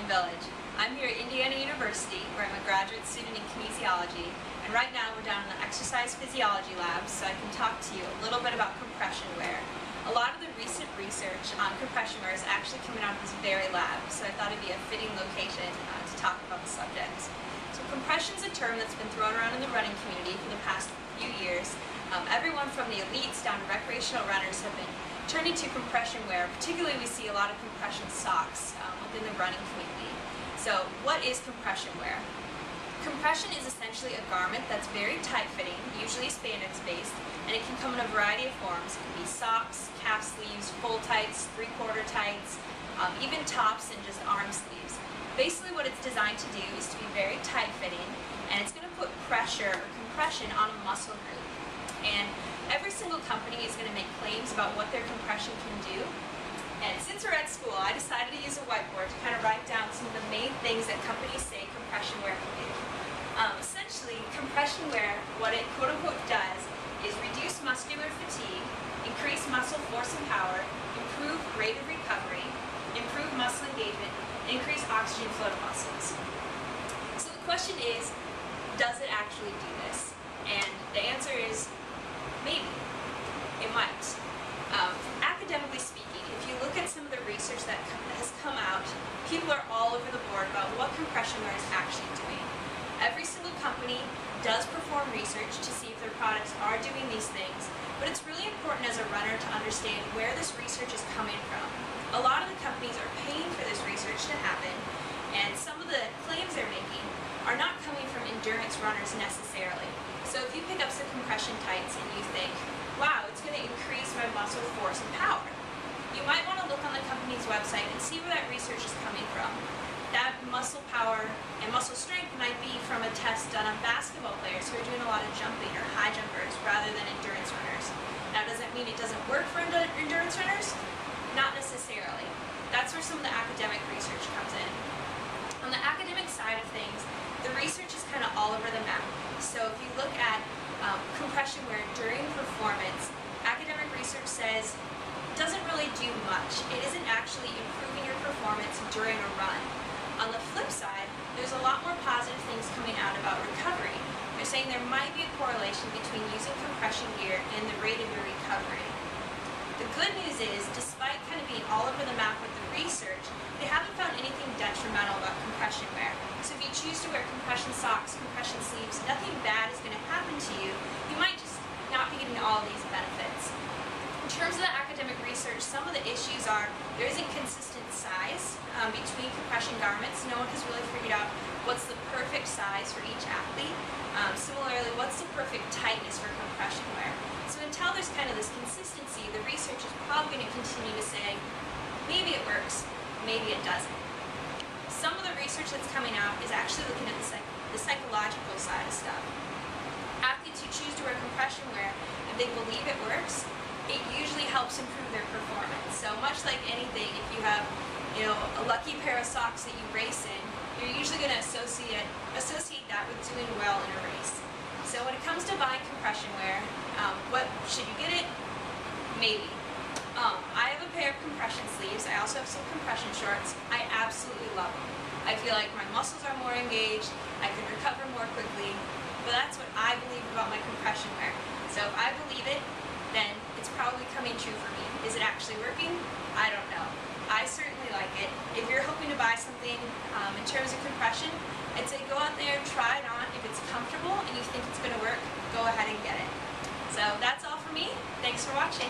Village. I'm here at Indiana University, where I'm a graduate student in kinesiology, and right now we're down in the exercise physiology lab, so I can talk to you a little bit about compression wear. A lot of the recent research on compression wear is actually coming out of this very lab, so I thought it'd be a fitting location to talk about the subject. So compression is a term that's been thrown around in the running community for the past few years. Everyone from the elites down to recreational runners have been turning to compression wear. Particularly, we see a lot of compression socks within the running community. So what is compression wear? Compression is essentially a garment that's very tight-fitting, usually spandex based, and it can come in a variety of forms. It can be socks, calf sleeves, full tights, three-quarter tights, even tops and just arm sleeves. Basically what it's designed to do is to be very tight-fitting, and it's going to put pressure or compression on a muscle group. And every single company is going to make claims about what their compression can do. And since we're at school, I decided to use a whiteboard to kind of write down some of the main things that companies say compression wear can do. Essentially, compression wear, what it quote-unquote does, is reduce muscular fatigue, increase muscle force and power, improve rate of recovery, improve muscle engagement, and increase oxygen flow to muscles. So the question is, does it actually do this? And the answer is, maybe. It might. Academically speaking, if you look at some of the research that has come out, people are all over the board about what compression wear is actually doing. Every single company does perform research to see if their products are doing these things, but it's really important as a runner to understand where this research is coming from. A lot of the companies are paying for this research to happen, and some of the claims they're making are not coming from endurance runners necessarily. So if you pick up some compression tights and you think, wow, it's going to increase my muscle force and power, you might want to look on the company's website and see where that research is coming from. That muscle power and muscle strength might be from a test done on basketball players who are doing a lot of jumping or high jumpers rather than endurance runners. Now, does that mean it doesn't work for endurance runners? Not necessarily. That's where some of the academic research comes in. On the academic side of things, the research is kind of all over the map. So if you look at compression wear during performance, academic research says it doesn't really do much. It isn't actually improving your performance during a run. On the flip side, there's a lot more positive things coming out about recovery. They're saying there might be a correlation between using compression gear and the rate of your recovery. The good news is, despite kind of being all over the map with the research, they haven't found anything detrimental about compression wear. So if you choose to wear compression socks, compression sleeves, nothing bad is going to happen to you. You might just not be getting all of these benefits. In terms of the academic research, some of the issues are there isn't consistent size between compression garments. No one has really figured out what's the perfect size for each athlete. Similarly, what's the perfect tightness for compression wear? So until there's kind of this consistency, the research is probably going to continue to say, maybe it works, maybe it doesn't. Some of the research that's coming out is actually looking at the psychological side of stuff. Athletes who choose to wear compression wear, if they believe it works, it usually helps improve their performance. So much like anything, if you have a lucky pair of socks that you race in, you're usually going to associate that with doing well in a race. So when it comes to buying compression wear, should you get it? Maybe. I have a pair of compression sleeves. I also have some compression shorts. I absolutely love them. I feel like my muscles are more engaged, I can recover more quickly, but that's what I believe about my compression wear. So if I believe it, then it's probably coming true for me. Is it actually working? I don't know. I certainly like it. If you're hoping to buy something in terms of compression, I'd say go out there, try it on. If it's comfortable and you think it's going to work, go ahead and get it. So that's all for me. Thanks for watching.